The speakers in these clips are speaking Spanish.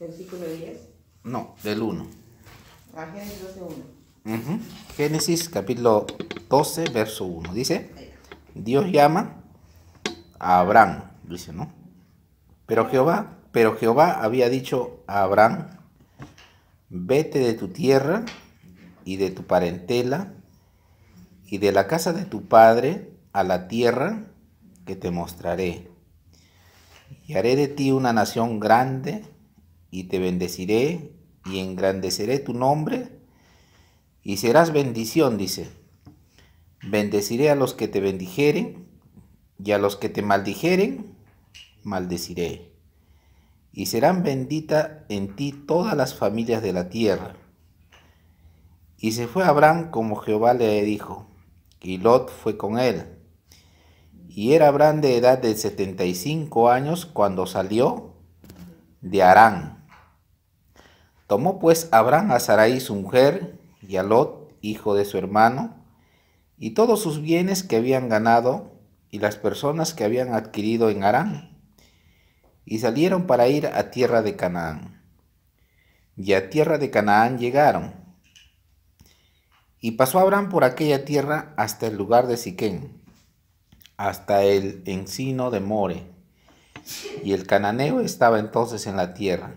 Versículo 10. No, del 1. Génesis 12:1. Génesis capítulo 12, verso 1. Dice, Dios llama a Abraham, dice, ¿no? Pero Jehová había dicho a Abraham, vete de tu tierra y de tu parentela y de la casa de tu padre a la tierra que te mostraré. Y haré de ti una nación grande y te bendeciré y engrandeceré tu nombre y serás bendición, dice. Bendeciré a los que te bendijeren y a los que te maldijeren, maldeciré. Y serán benditas en ti todas las familias de la tierra. Y se fue Abraham como Jehová le dijo, y Lot fue con él. Y era Abraham de edad de 75 años cuando salió de Harán. Tomó pues Abraham a Sarai su mujer y a Lot, hijo de su hermano, y todos sus bienes que habían ganado y las personas que habían adquirido en Harán, y salieron para ir a tierra de Canaán. Y a tierra de Canaán llegaron. Y pasó Abraham por aquella tierra hasta el lugar de Siquem, hasta el encino de More, y el cananeo estaba entonces en la tierra.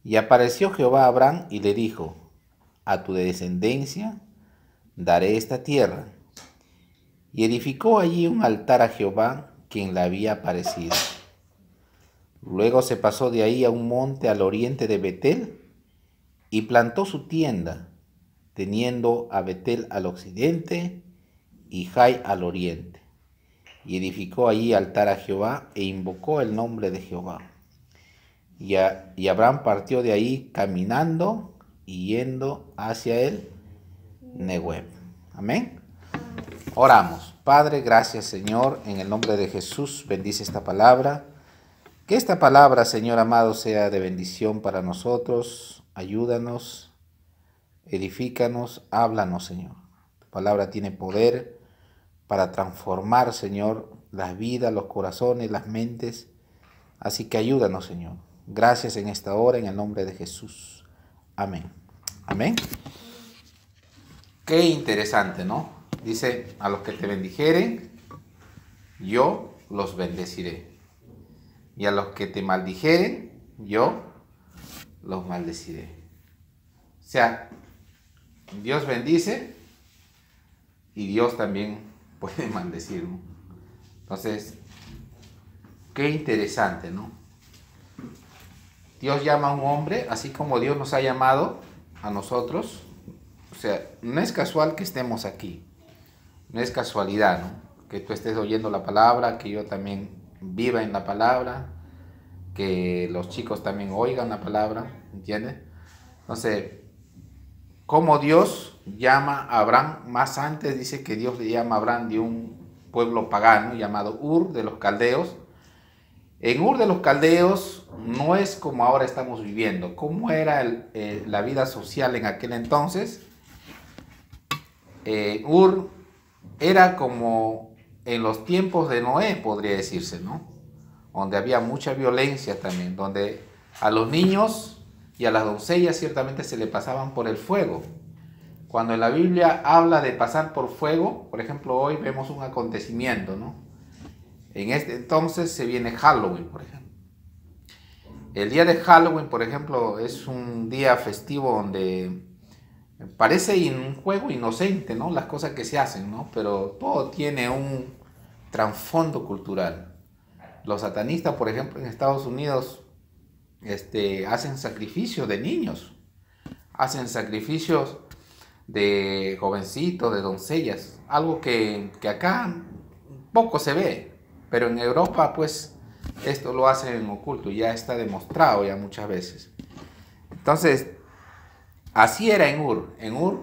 Y apareció Jehová a Abraham y le dijo, a tu descendencia daré esta tierra. Y edificó allí un altar a Jehová, quien le había aparecido. Luego se pasó de ahí a un monte al oriente de Betel, y plantó su tienda, teniendo a Betel al occidente y Jai al oriente. Y edificó allí altar a Jehová e invocó el nombre de Jehová. Y Abraham partió de ahí caminando y yendo hacia el Negueb. Amén. Oramos. Padre, gracias Señor, en el nombre de Jesús, bendice esta palabra. Que esta palabra, Señor amado, sea de bendición para nosotros. Ayúdanos, edifícanos, háblanos, Señor. Tu palabra tiene poder para transformar, Señor, las vidas, los corazones, las mentes. Así que ayúdanos, Señor. Gracias en esta hora, en el nombre de Jesús. Amén. Amén. Qué interesante, ¿no? Dice, a los que te bendijeren, yo los bendeciré. Y a los que te maldijeren, yo los maldeciré. O sea, Dios bendice y Dios también puede maldecir, ¿no? Entonces, qué interesante, ¿no? Dios llama a un hombre, así como Dios nos ha llamado a nosotros. O sea, no es casual que estemos aquí. No es casualidad, ¿no? Que tú estés oyendo la palabra, que yo también viva en la palabra, que los chicos también oigan la palabra, ¿entiendes? Entonces, como Dios llama a Abraham, más antes dice que Dios le llama a Abraham de un pueblo pagano llamado Ur de los Caldeos. En Ur de los Caldeos no es como ahora estamos viviendo. ¿Cómo era la vida social en aquel entonces? Ur era como en los tiempos de Noé, podría decirse, ¿no? Donde había mucha violencia también, donde a los niños y a las doncellas ciertamente se le pasaban por el fuego. Cuando en la Biblia habla de pasar por fuego, por ejemplo, hoy vemos un acontecimiento, ¿no? En este entonces se viene Halloween, por ejemplo. El día de Halloween, por ejemplo, es un día festivo donde parece un juego inocente, ¿no? Las cosas que se hacen, ¿no? Pero todo tiene un trasfondo cultural. Los satanistas, por ejemplo, en Estados Unidos, hacen sacrificios de niños, hacen sacrificios de jovencitos, de doncellas, algo que acá poco se ve, pero en Europa, pues, esto lo hacen en oculto, ya está demostrado ya muchas veces. Entonces, así era en Ur. En Ur,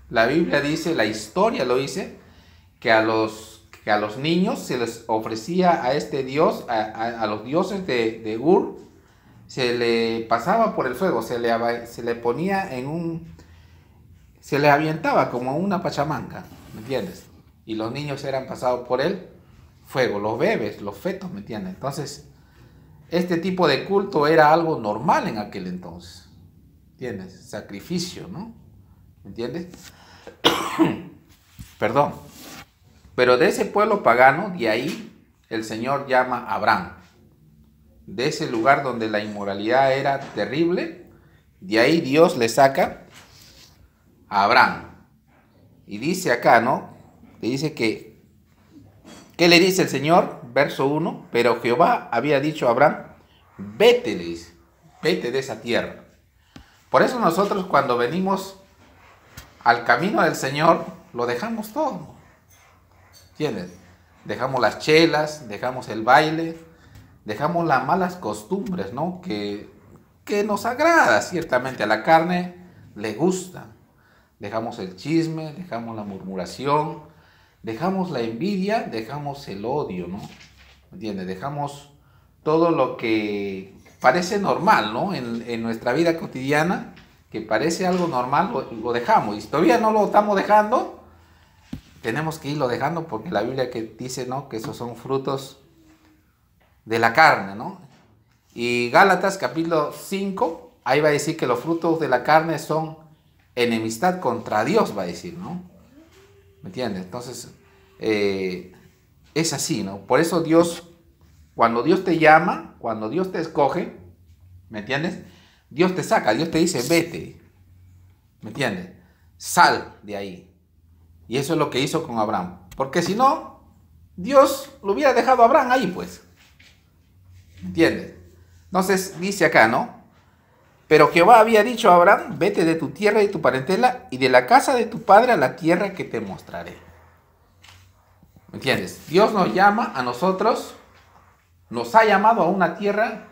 la Biblia dice, la historia lo dice, que a los niños se les ofrecía a este dios, a los dioses de Ur, se le pasaba por el fuego, se le ponía se le avientaba como una pachamanca, ¿me entiendes? Y los niños eran pasados por el fuego, los bebés, los fetos, ¿me entiendes? Entonces, este tipo de culto era algo normal en aquel entonces. ¿Entiendes? Sacrificio, ¿no? ¿Me entiendes? Perdón. Pero de ese pueblo pagano, de ahí el Señor llama a Abraham. De ese lugar donde la inmoralidad era terrible, de ahí Dios le saca a Abraham. Y dice acá, ¿no? Le dice que, ¿qué le dice el Señor? Verso 1, pero Jehová había dicho a Abraham, vete, le dice, vete de esa tierra. Por eso nosotros cuando venimos al camino del Señor, lo dejamos todo. ¿Entiendes? Dejamos las chelas, dejamos el baile, dejamos las malas costumbres, ¿no? Que nos agrada ciertamente, a la carne le gusta. Dejamos el chisme, dejamos la murmuración, dejamos la envidia, dejamos el odio, ¿no? ¿Entiendes? Dejamos todo lo que parece normal, ¿no? En nuestra vida cotidiana, que parece algo normal, lo dejamos. Y si todavía no lo estamos dejando, tenemos que irlo dejando porque la Biblia que dice, ¿no? Que esos son frutos de la carne, ¿no? Y Gálatas capítulo 5, ahí va a decir que los frutos de la carne son enemistad contra Dios, va a decir, ¿no? ¿Me entiendes? Entonces, es así, ¿no? Por eso Dios, cuando Dios te llama, cuando Dios te escoge, ¿me entiendes? Dios te saca, Dios te dice, vete, ¿me entiendes? Sal de ahí. Y eso es lo que hizo con Abraham. Porque si no, Dios lo hubiera dejado a Abraham ahí, pues. ¿Me entiendes? Entonces dice acá, ¿no? Pero Jehová había dicho a Abraham, vete de tu tierra y tu parentela y de la casa de tu padre a la tierra que te mostraré. ¿Me entiendes? Dios nos llama a nosotros, nos ha llamado a una tierra,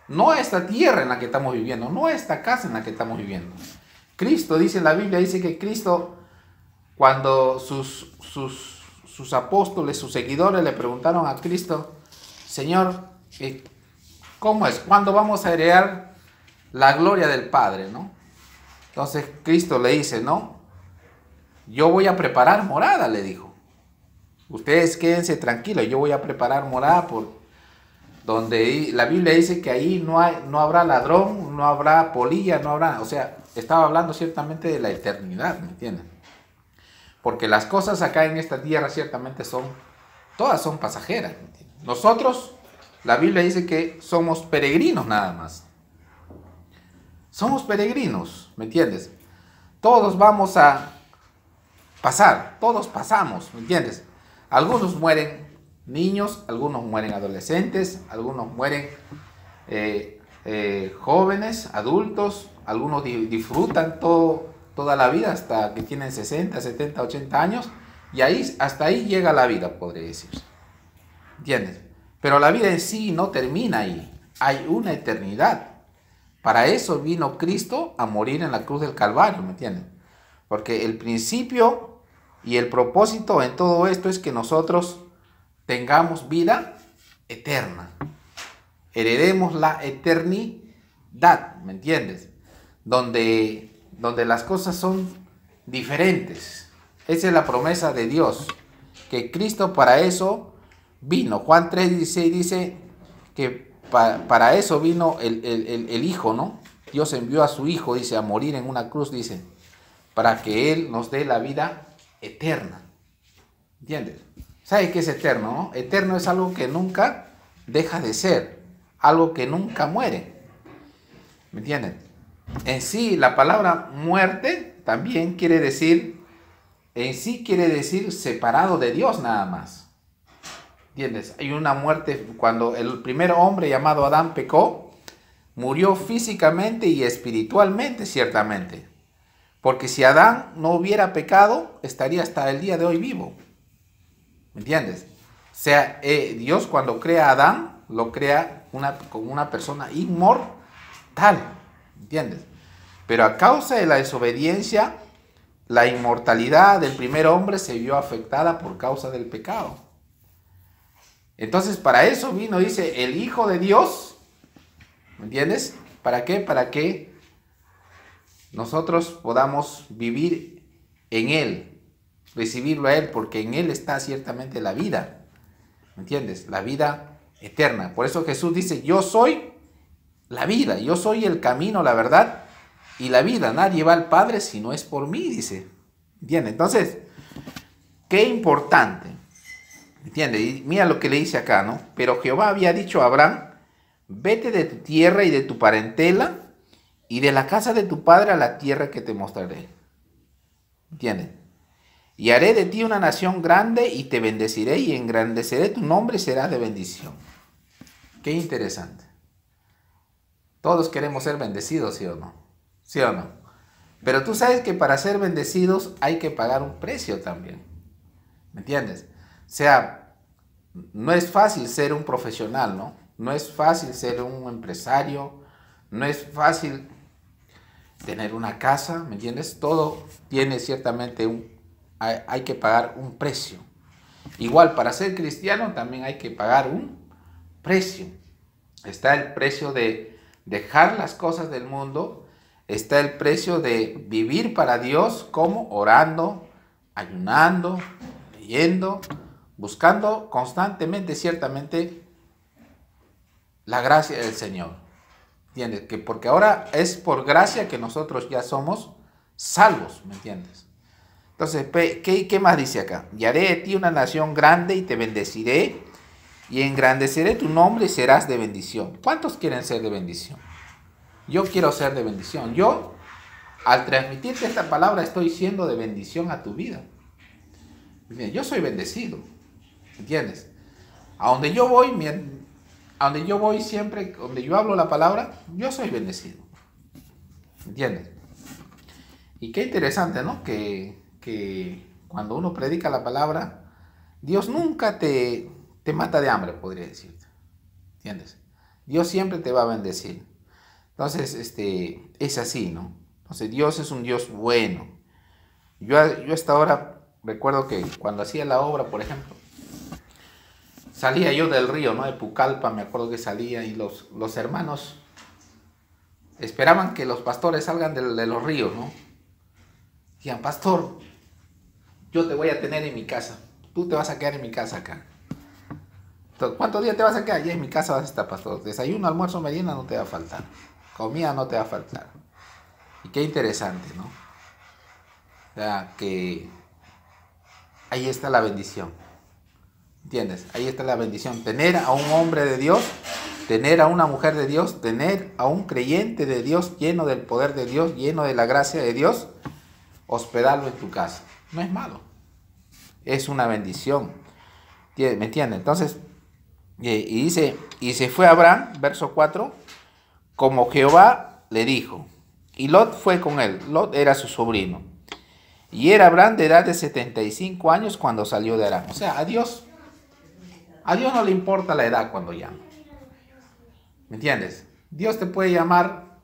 no a esta tierra en la que estamos viviendo, no a esta casa en la que estamos viviendo. Cristo, dice en la Biblia, dice que Cristo, cuando sus apóstoles, sus seguidores le preguntaron a Cristo, Señor, ¿cómo es? ¿Cuándo vamos a heredar la gloria del Padre, no? Entonces Cristo le dice, no, yo voy a preparar morada, le dijo. Ustedes quédense tranquilos, yo voy a preparar morada por donde la Biblia dice que ahí no habrá ladrón, no habrá polilla, no habrá, o sea, estaba hablando ciertamente de la eternidad, ¿me entienden? Porque las cosas acá en esta tierra ciertamente todas son pasajeras, ¿me entienden? Nosotros, la Biblia dice que somos peregrinos nada más. Somos peregrinos, ¿me entiendes? Todos vamos a pasar, todos pasamos, ¿me entiendes? Algunos mueren niños, algunos mueren adolescentes, algunos mueren jóvenes, adultos, algunos disfrutan toda la vida hasta que tienen 60, 70, 80 años y hasta ahí llega la vida, podría decirse. ¿Entiendes? Pero la vida en sí no termina ahí, hay una eternidad. Para eso vino Cristo a morir en la cruz del Calvario, ¿me entienden? Porque el principio y el propósito en todo esto es que nosotros tengamos vida eterna. Heredemos la eternidad, ¿me entiendes? Donde las cosas son diferentes. Esa es la promesa de Dios, que Cristo para eso vino. Juan 3:16 dice que para eso vino el Hijo, ¿no? Dios envió a su Hijo, dice, a morir en una cruz, dice, para que Él nos dé la vida eterna. ¿Entiendes? ¿Sabes qué es eterno, no? Eterno es algo que nunca deja de ser, algo que nunca muere. ¿Me entienden? En sí, la palabra muerte también quiere decir, separado de Dios nada más. ¿Entiendes? Hay una muerte cuando el primer hombre llamado Adán pecó, murió físicamente y espiritualmente, ciertamente. Porque si Adán no hubiera pecado, estaría hasta el día de hoy vivo. ¿Me entiendes? O sea, Dios cuando crea a Adán, lo crea como una persona inmortal. ¿Me entiendes? Pero a causa de la desobediencia, la inmortalidad del primer hombre se vio afectada por causa del pecado. Entonces, para eso vino, dice, el Hijo de Dios. ¿Me entiendes? ¿Para qué? Para que nosotros podamos vivir en Él, recibirlo a Él, porque en Él está ciertamente la vida. ¿Me entiendes? La vida eterna. Por eso Jesús dice, yo soy la vida, yo soy el camino, la verdad y la vida. Nadie va al Padre si no es por mí, dice. ¿Entiende? Entonces, qué importante. ¿Entiende? Y mira lo que le dice acá, ¿no? Pero Jehová había dicho a Abraham, vete de tu tierra y de tu parentela y de la casa de tu padre a la tierra que te mostraré. ¿Entiende? Y haré de ti una nación grande y te bendeciré y engrandeceré tu nombre y serás de bendición. Qué interesante. Todos queremos ser bendecidos, ¿sí o no? ¿Sí o no? Pero tú sabes que para ser bendecidos hay que pagar un precio también. ¿Me entiendes? O sea, no es fácil ser un profesional, ¿no? No es fácil ser un empresario, no es fácil tener una casa, ¿me entiendes? Todo tiene ciertamente hay que pagar un precio. Igual, para ser cristiano también hay que pagar un precio. Está el precio de dejar las cosas del mundo, está el precio de vivir para Dios, como orando, ayunando, leyendo, buscando constantemente, ciertamente, la gracia del Señor. ¿Entiendes? Que porque ahora es por gracia que nosotros ya somos salvos, ¿me entiendes? Entonces, ¿qué más dice acá? Y haré de ti una nación grande y te bendeciré y engrandeceré tu nombre y serás de bendición. ¿Cuántos quieren ser de bendición? Yo quiero ser de bendición. Yo, al transmitirte esta palabra, estoy siendo de bendición a tu vida. Yo soy bendecido, ¿entiendes? A donde yo voy siempre, donde yo hablo la palabra, yo soy bendecido. ¿Entiendes? Y qué interesante, ¿no? Que cuando uno predica la palabra, Dios nunca te mata de hambre, podría decirte. ¿Entiendes? Dios siempre te va a bendecir. Entonces, es así, ¿no? Entonces, Dios es un Dios bueno. Yo hasta ahora recuerdo que cuando hacía la obra, por ejemplo, salía yo del río, ¿no? De Pucallpa, me acuerdo que salía y los hermanos esperaban que los pastores salgan de los ríos, ¿no? Decían, pastor, yo te voy a tener en mi casa. Tú te vas a quedar en mi casa acá. Entonces, ¿cuántos días te vas a quedar? Allí en mi casa vas a estar, pastor. Desayuno, almuerzo, merienda no te va a faltar. Comida no te va a faltar. Y qué interesante, ¿no? O sea, que ahí está la bendición. ¿Entiendes? Ahí está la bendición. Tener a un hombre de Dios, tener a una mujer de Dios, tener a un creyente de Dios lleno del poder de Dios, lleno de la gracia de Dios, hospedarlo en tu casa. No es malo. Es una bendición. ¿Me entiendes? Entonces, y dice, y se fue Abraham, verso 4, como Jehová le dijo. Y Lot fue con él. Lot era su sobrino. Y era Abraham de edad de 75 años cuando salió de Harán. O sea, a Dios no le importa la edad cuando llama. ¿Me entiendes? Dios te puede llamar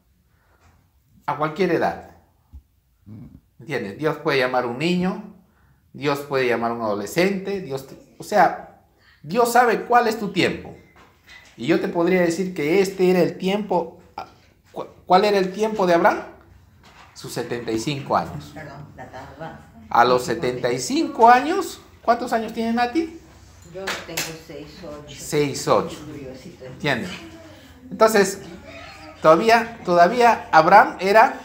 a cualquier edad. ¿Me entiendes? Dios puede llamar a un niño, Dios puede llamar a un adolescente, o sea, Dios sabe cuál es tu tiempo. Y yo te podría decir que este era el tiempo. ¿Cuál era el tiempo de Abraham? Sus 75 años. A los 75 años, ¿cuántos años tiene Nati? Yo tengo 6, 8. ¿Entiendes? Entonces, todavía Abraham era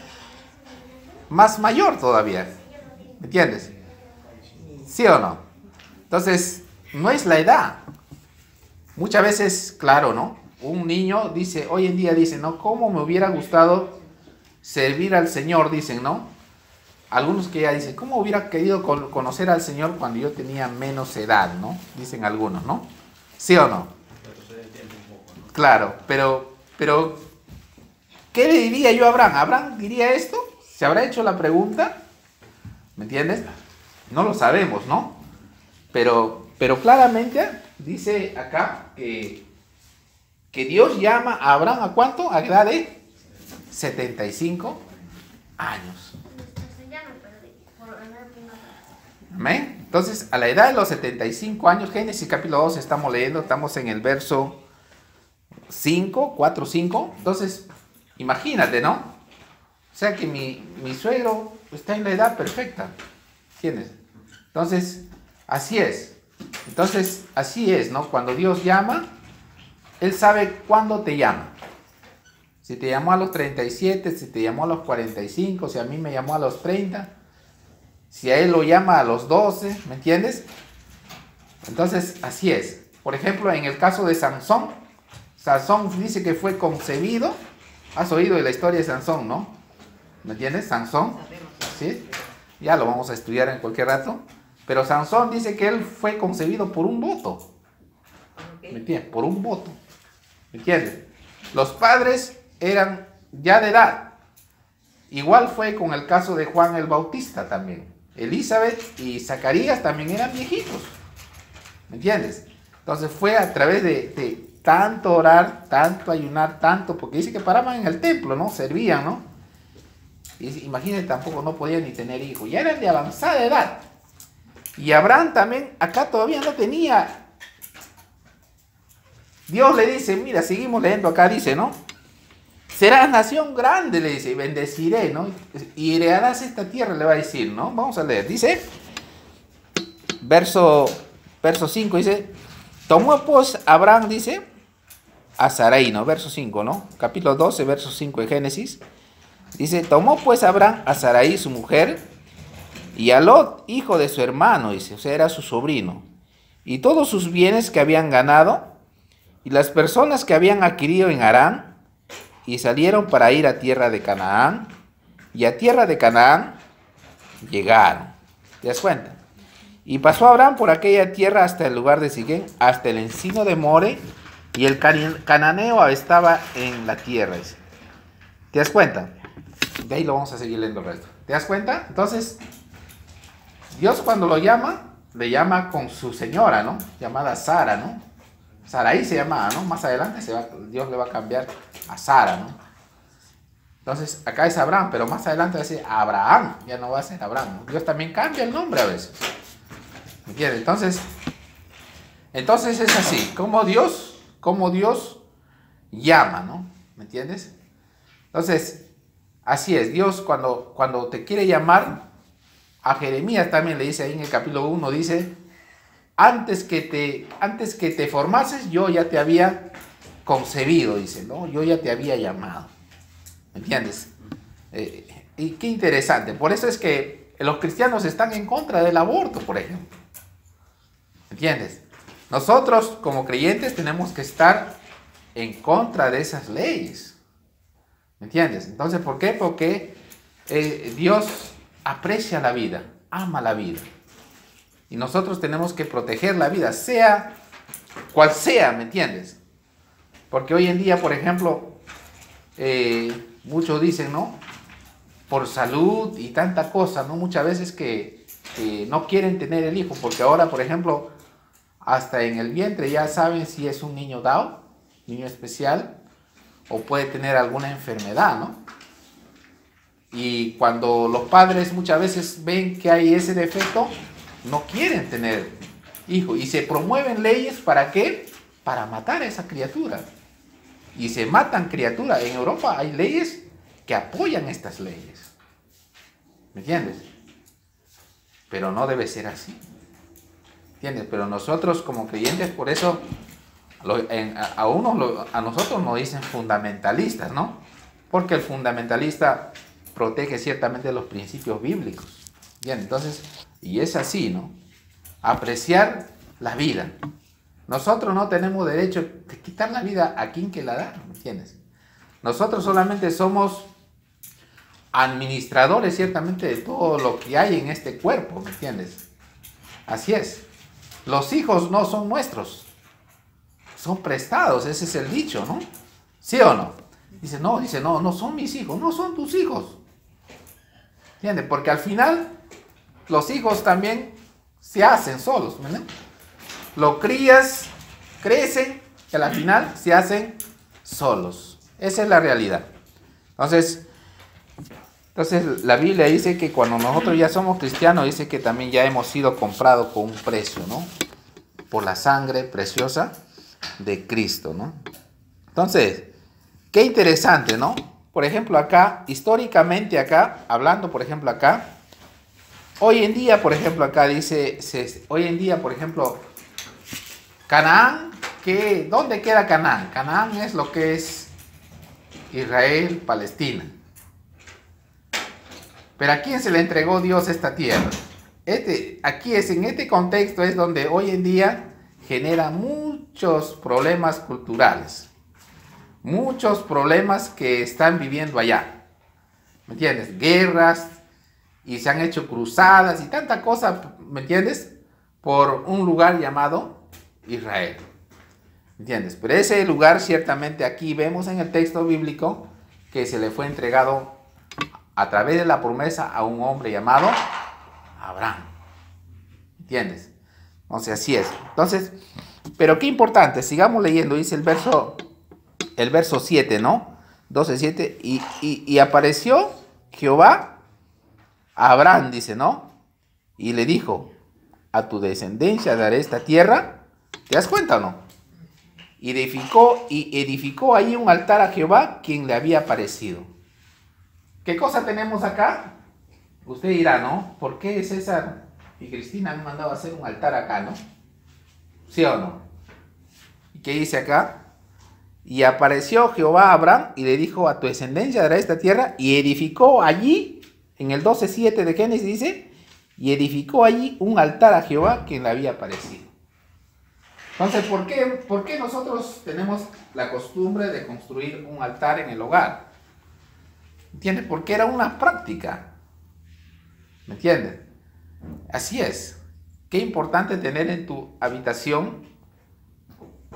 más mayor todavía. ¿Me entiendes? ¿Sí o no? Entonces, no es la edad. Muchas veces, claro, ¿no? Un niño dice, hoy en día dice, ¿no? ¿Cómo me hubiera gustado servir al Señor? Dicen, ¿no? Algunos que ya dicen, ¿cómo hubiera querido conocer al Señor cuando yo tenía menos edad, ¿no? Dicen algunos, ¿no? ¿Sí o no? Claro, pero ¿qué le diría yo a Abraham? ¿Abraham diría esto? ¿Se habrá hecho la pregunta? ¿Me entiendes? No lo sabemos, ¿no? Pero claramente dice acá que Dios llama a Abraham ¿a cuánto? A edad de 75 años. Amén. Entonces, a la edad de los 75 años, Génesis capítulo 2 estamos leyendo, estamos en el verso 4, 5. Entonces, imagínate, ¿no? O sea que mi suegro está en la edad perfecta. ¿Entiendes? Entonces, así es. Entonces, así es, ¿no? Cuando Dios llama, Él sabe cuándo te llama. Si te llamó a los 37, si te llamó a los 45, si a mí me llamó a los 30, si a Él lo llama a los 12, ¿me entiendes? Entonces, así es. Por ejemplo, en el caso de Sansón, Sansón dice que fue concebido. Has oído de la historia de Sansón, ¿no? ¿Me entiendes? Sansón, ¿sí? Ya lo vamos a estudiar en cualquier rato. Pero Sansón dice que él fue concebido por un voto. ¿Me entiendes? Por un voto. ¿Me entiendes? Los padres eran ya de edad. Igual fue con el caso de Juan el Bautista también. Elizabeth y Zacarías también eran viejitos. ¿Me entiendes? Entonces fue a través de tanto orar, tanto ayunar, tanto, porque dice que paraban en el templo, ¿no? Servían, ¿no? Y imagínense, tampoco no podían ni tener hijos. Ya eran de avanzada edad. Y Abraham también, acá todavía no tenía. Dios le dice, mira, seguimos leyendo acá, dice, ¿no? Serás nación grande, le dice, y bendeciré, ¿no? Y heredarás esta tierra, le va a decir, ¿no? Vamos a leer, dice, verso 5, dice, tomó pues Abraham, dice, a Sarai, ¿no? Verso 5, ¿no? Capítulo 12, verso 5 de Génesis. Dice, tomó pues Abraham a Sarai, su mujer, y a Lot, hijo de su hermano, dice, o sea, era su sobrino, y todos sus bienes que habían ganado, y las personas que habían adquirido en Harán, y salieron para ir a tierra de Canaán, y a tierra de Canaán llegaron. ¿Te das cuenta? Y pasó Abraham por aquella tierra hasta el lugar de Siquem, hasta el encino de More, y el cananeo estaba en la tierra. Dice. ¿Te das cuenta? De ahí lo vamos a seguir leyendo el resto. ¿Te das cuenta? Entonces, Dios cuando lo llama, le llama con su señora, ¿no? Llamada Sara, ¿no? Sarai se llamaba, ¿no? Más adelante Dios le va a cambiar a Sara, ¿no? Entonces, acá es Abraham, pero más adelante va a ser Abraham, ya no va a ser Abraham, ¿no? Dios también cambia el nombre a veces. ¿Me entiendes? Entonces es así, como Dios llama, ¿no? ¿Me entiendes? Entonces, así es, Dios cuando te quiere llamar, a Jeremías también le dice ahí en el capítulo 1, dice, antes que te formases, yo ya te había concebido, dice, ¿no? Yo ya te había llamado. ¿Me entiendes? Y qué interesante. Por eso es que los cristianos están en contra del aborto, por ejemplo. ¿Me entiendes? Nosotros, como creyentes, tenemos que estar en contra de esas leyes. ¿Me entiendes? Entonces, ¿por qué? Porque Dios aprecia la vida, ama la vida. Y nosotros tenemos que proteger la vida, sea cual sea, ¿me entiendes? Porque hoy en día, por ejemplo, muchos dicen, ¿no? Por salud y tanta cosa, ¿no? Muchas veces que no quieren tener el hijo, porque ahora, por ejemplo, hasta en el vientre ya saben si es un niño Down, niño especial, o puede tener alguna enfermedad, ¿no? Y cuando los padres muchas veces ven que hay ese defecto, no quieren tener hijos. Y se promueven leyes, ¿para qué? Para matar a esa criatura. Y se matan criaturas. En Europa hay leyes que apoyan estas leyes. ¿Me entiendes? Pero no debe ser así. ¿Entiendes? Pero nosotros como creyentes, por eso a nosotros nos dicen fundamentalistas, ¿no? Porque el fundamentalista protege ciertamente los principios bíblicos. Bien, entonces, y es así, ¿no? Apreciar la vida. Nosotros no tenemos derecho de quitar la vida a quien que la da, ¿me entiendes? Nosotros solamente somos administradores ciertamente de todo lo que hay en este cuerpo, ¿me entiendes? Así es. Los hijos no son nuestros, son prestados, ese es el dicho, ¿no? ¿Sí o no? Dice, no son mis hijos, no son tus hijos. ¿Entiendes? Porque al final los hijos también se hacen solos, ¿verdad? Lo crías, crecen y al final se hacen solos. Esa es la realidad. Entonces la Biblia dice que cuando nosotros ya somos cristianos, dice que también ya hemos sido comprados con un precio, ¿no? Por la sangre preciosa de Cristo, ¿no? Entonces, qué interesante, ¿no? Por ejemplo, acá, históricamente acá, hablando, por ejemplo, acá, hoy en día, por ejemplo, acá dice, hoy en día, por ejemplo, Canaán, ¿Dónde queda Canaán? Canaán es lo que es Israel, Palestina. Pero ¿a quién se le entregó Dios esta tierra? Aquí en este contexto es donde hoy en día genera muchos problemas culturales. Muchos problemas que están viviendo allá. ¿Me entiendes? Guerras, y se han hecho cruzadas y tanta cosa, ¿me entiendes? Por un lugar llamado Israel. ¿Me entiendes? Pero ese lugar ciertamente aquí vemos en el texto bíblico que se le fue entregado a través de la promesa a un hombre llamado Abraham. ¿Entiendes? Entonces así es. Entonces, pero qué importante, sigamos leyendo, dice el verso 7, ¿no? 12:7, y apareció Jehová a Abraham, dice, ¿no? Y le dijo, a tu descendencia daré esta tierra. ¿Te das cuenta o no? Y edificó ahí un altar a Jehová, quien le había aparecido. ¿Qué cosa tenemos acá? Usted dirá, ¿no? ¿Por qué César y Cristina han mandado a hacer un altar acá, no? ¿Sí o no? ¿Y qué dice acá? Y apareció Jehová a Abraham y le dijo, a tu descendencia dará esta tierra, y edificó allí, en el 12:7 de Génesis dice, y edificó allí un altar a Jehová, quien le había aparecido. Entonces, ¿por qué nosotros tenemos la costumbre de construir un altar en el hogar? ¿Entiendes? Porque era una práctica. ¿Me entiendes? Así es. Qué importante tener en tu habitación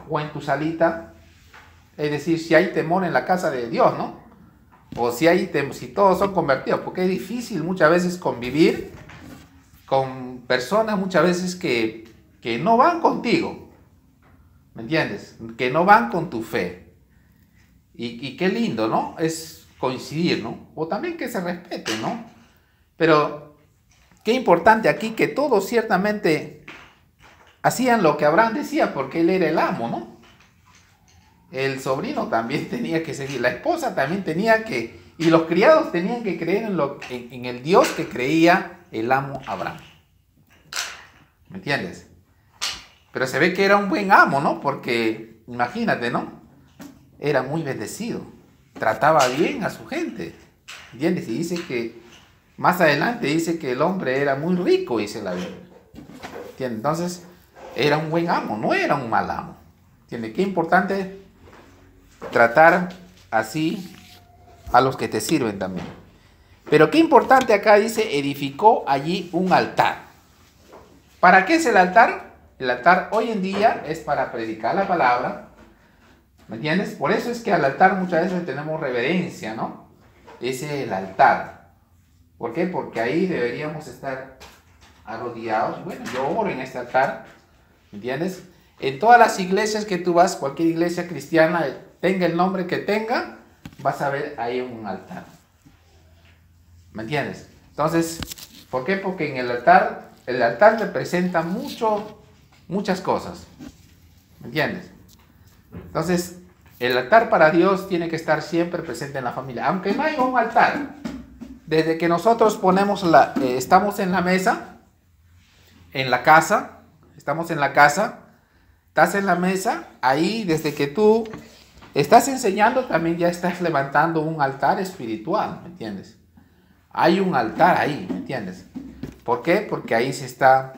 o en tu salita, es decir, si hay temor en la casa de Dios, ¿no? O si todos son convertidos, porque es difícil muchas veces convivir con personas muchas veces que no van contigo. ¿Me entiendes? Que no van con tu fe. Y qué lindo, ¿no? Es coincidir, ¿no? O también que se respeten, ¿no? Pero qué importante aquí que todos ciertamente hacían lo que Abraham decía, porque él era el amo, ¿no? El sobrino también tenía que seguir, la esposa también tenía que, y los criados tenían que creer en el Dios que creía el amo Abraham. ¿Me entiendes? Pero se ve que era un buen amo, ¿no? Porque, imagínate, ¿no? Era muy bendecido, trataba bien a su gente, ¿entiendes? Y dice que, más adelante dice que el hombre era muy rico, dice la Biblia. ¿Entiendes? Entonces, era un buen amo, no era un mal amo. ¿Entiendes? Qué importante tratar así a los que te sirven también. Pero qué importante acá dice, edificó allí un altar. ¿Para qué es el altar? El altar hoy en día es para predicar la palabra. ¿Me entiendes? Por eso es que al altar muchas veces tenemos reverencia, ¿no? Ese es el altar. ¿Por qué? Porque ahí deberíamos estar arrodillados. Bueno, yo oro en este altar. ¿Me entiendes? En todas las iglesias que tú vas, cualquier iglesia cristiana, tenga el nombre que tenga, vas a ver ahí un altar. ¿Me entiendes? Entonces, ¿por qué? Porque en el altar representa muchas cosas. ¿Me entiendes? Entonces, el altar para Dios tiene que estar siempre presente en la familia. Aunque no haya un altar, desde que nosotros estamos en la mesa, en la casa, estás en la mesa, ahí desde que tú estás enseñando, también ya estás levantando un altar espiritual, ¿me entiendes? Hay un altar ahí, ¿me entiendes? ¿Por qué? Porque ahí se está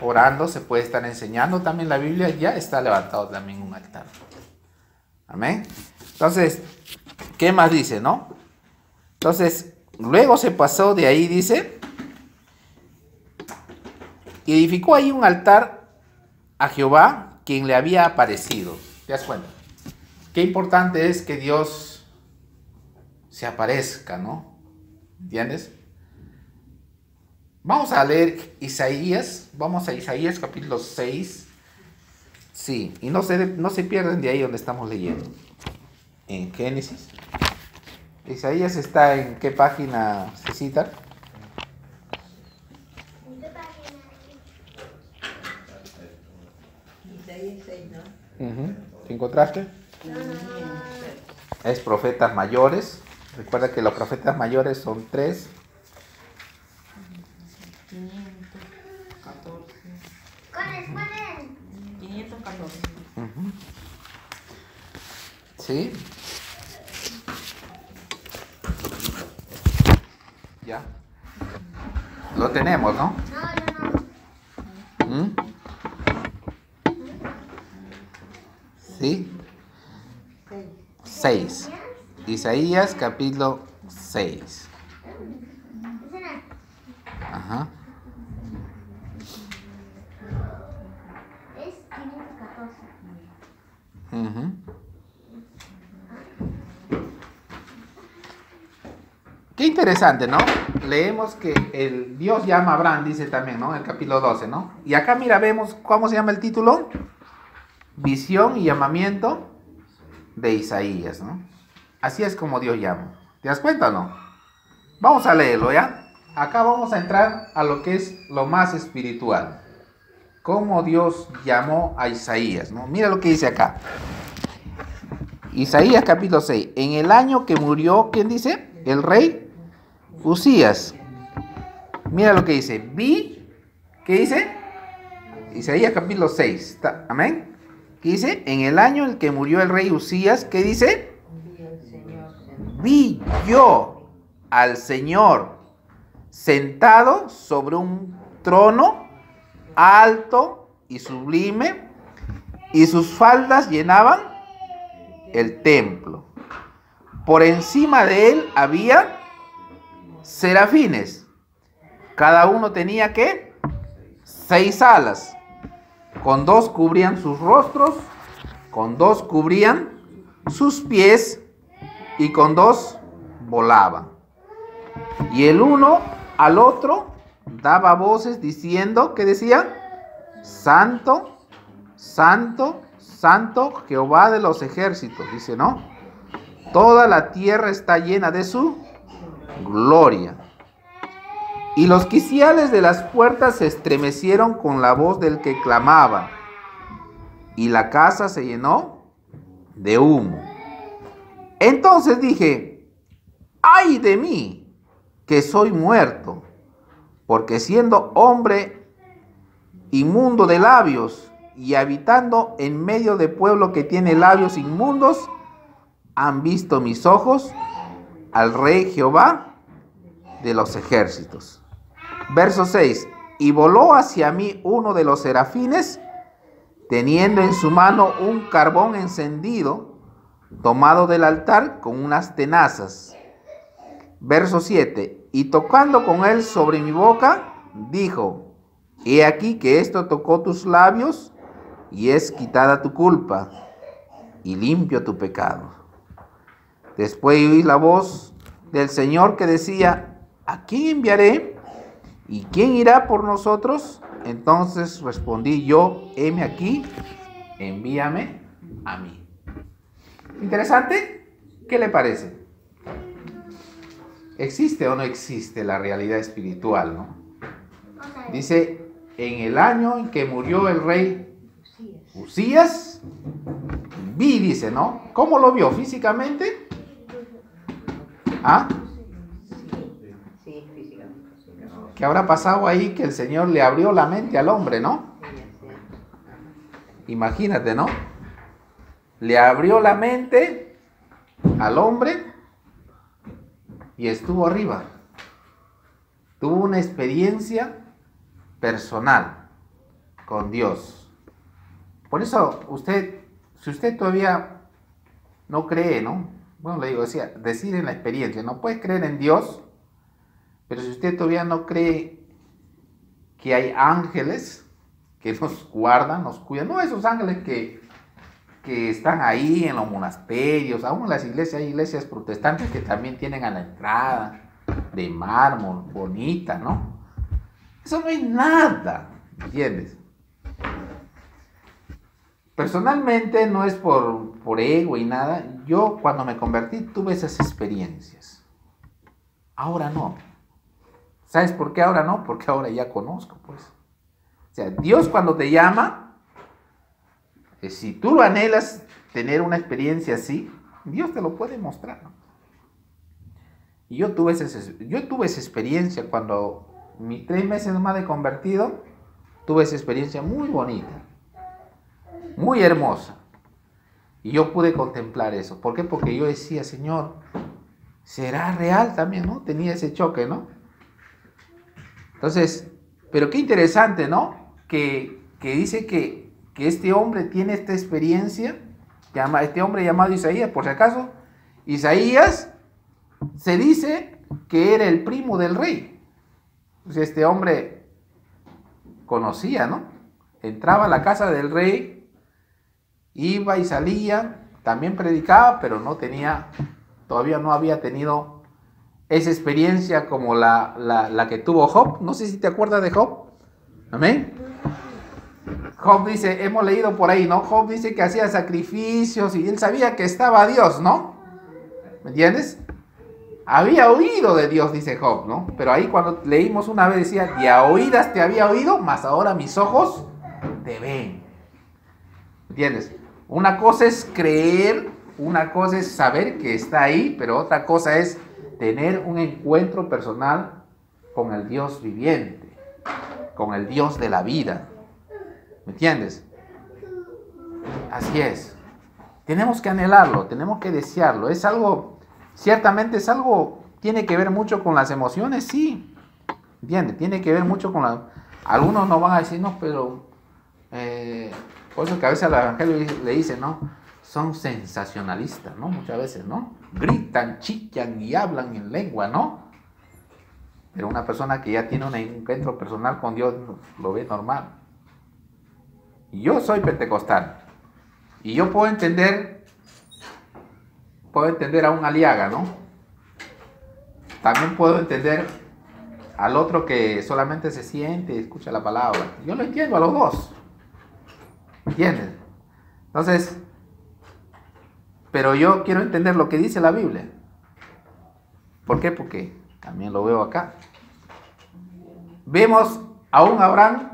orando, se puede estar enseñando también la Biblia, ya está levantado también un altar. Amén. Entonces, ¿qué más dice, no? Entonces, luego se pasó de ahí, dice, y edificó ahí un altar a Jehová, quien le había aparecido. ¿Te das cuenta? Qué importante es que Dios se aparezca, ¿no? ¿Entiendes? Vamos a leer Isaías, vamos a Isaías capítulo 6. Sí, y no se pierden de ahí donde estamos leyendo. En Génesis. Isaías está en qué página se cita. ¿En qué página? Isaías 6, ¿no? ¿Te encontraste? Es profetas mayores. Recuerda que los profetas mayores son 3. 514. ¿Cuál es? 514. ¿Sí? Ya. Lo tenemos, ¿no? ¿Mm? ¿Sí? 6. Isaías capítulo 6. Ajá. Es 514. Ujú. Qué interesante, ¿no? Leemos que el Dios llama a Abraham, dice también, ¿no? En el capítulo 12, ¿no? Y acá mira, vemos cómo se llama el título. Visión y llamamiento de Isaías, ¿no? Así es como Dios llama. ¿Te das cuenta o no? Vamos a leerlo, ¿ya? Acá vamos a entrar a lo que es lo más espiritual. Cómo Dios llamó a Isaías, ¿no? Mira lo que dice acá. Isaías capítulo 6. En el año que murió, ¿quién dice? El rey Usías. Mira lo que dice. ¿Qué dice? Isaías capítulo 6. Amén. ¿Qué dice? En el año en que murió el rey Usías, ¿qué dice? Vi yo al Señor sentado sobre un trono alto y sublime, y sus faldas llenaban el templo. Por encima de él había serafines. Cada uno tenía, ¿qué? 6 alas. Con 2 cubrían sus rostros, con 2 cubrían sus pies, y con 2 volaban. Y el uno al otro daba voces diciendo, ¿qué decían? Santo, santo, santo, Jehová de los ejércitos, dice, ¿no? Toda la tierra está llena de su gloria. Y los quiciales de las puertas se estremecieron con la voz del que clamaba, y la casa se llenó de humo. Entonces dije, ¡ay de mí, que soy muerto! Porque siendo hombre inmundo de labios y habitando en medio de pueblo que tiene labios inmundos, han visto mis ojos al Rey Jehová de los ejércitos. Verso 6. Y voló hacia mí uno de los serafines, teniendo en su mano un carbón encendido, tomado del altar con unas tenazas. Verso 7. Y tocando con él sobre mi boca, dijo, he aquí que esto tocó tus labios, y es quitada tu culpa, y limpio tu pecado. Después oí la voz del Señor que decía, ¿a quién enviaré? ¿Y quién irá por nosotros? Entonces respondí yo, heme aquí, envíame a mí. ¿Interesante? ¿Qué le parece? ¿Existe o no existe la realidad espiritual, no? Dice, en el año en que murió el rey Usías, vi, dice, ¿no? ¿Cómo lo vio? ¿Físicamente? ¿Ah? Sí, físicamente. ¿Qué habrá pasado ahí que el Señor le abrió la mente al hombre, no? Imagínate, ¿no? Le abrió la mente al hombre y estuvo arriba. Tuvo una experiencia personal con Dios. Por eso usted, si usted todavía no cree, ¿no? Bueno, le digo, decir en la experiencia, no puedes creer en Dios, pero si usted todavía no cree que hay ángeles que nos guardan, nos cuidan, no esos ángeles que están ahí en los monasterios, aún en las iglesias, hay iglesias protestantes que también tienen a la entrada de mármol, bonita, ¿no? Eso no es nada, ¿entiendes? Personalmente no es por ego y nada, yo cuando me convertí tuve esas experiencias, ahora no. ¿Sabes por qué ahora no? Porque ahora ya conozco, pues. O sea, Dios cuando te llama, si tú lo anhelas tener una experiencia así, Dios te lo puede mostrar, ¿no? Y yo tuve esa experiencia cuando mis 3 meses nomás de convertido, tuve esa experiencia muy bonita, muy hermosa. Y yo pude contemplar eso. ¿Por qué? Porque yo decía, Señor, ¿será real también, no? Tenía ese choque, ¿no? Entonces, pero qué interesante, ¿no? Que dice que este hombre tiene esta experiencia, este hombre llamado Isaías, por si acaso, Isaías se dice que era el primo del rey. Entonces este hombre conocía, ¿no? Entraba a la casa del rey, iba y salía, también predicaba, pero todavía no había tenido esa experiencia como la que tuvo Job. No sé si te acuerdas de Job. Amén. Job dice, hemos leído por ahí, ¿no? Job dice que hacía sacrificios y él sabía que estaba Dios, ¿no? ¿Me entiendes? Había oído de Dios, dice Job, ¿no? Pero ahí cuando leímos una vez decía, y a oídas te había oído, mas ahora mis ojos te ven. ¿Me entiendes? Una cosa es creer, una cosa es saber que está ahí, pero otra cosa es tener un encuentro personal con el Dios viviente, con el Dios de la vida. ¿Me entiendes? Así es. Tenemos que anhelarlo, tenemos que desearlo. Es algo, ciertamente es algo, tiene que ver mucho con las emociones, sí. ¿Entiendes? Tiene que ver mucho con la... Algunos nos van a decir, no, pero... por eso que a veces al evangelio le dicen, ¿no? Son sensacionalistas, ¿no? Muchas veces, ¿no? Gritan, chillan y hablan en lengua, ¿no? Pero una persona que ya tiene un encuentro personal con Dios lo ve normal. Y yo soy pentecostal. Y yo puedo entender a un Aliaga, ¿no? También puedo entender al otro que solamente se siente y escucha la palabra. Yo lo entiendo a los dos. ¿Entiendes? Entonces, pero yo quiero entender lo que dice la Biblia. ¿Por qué? Porque también lo veo acá. Vemos a un Abraham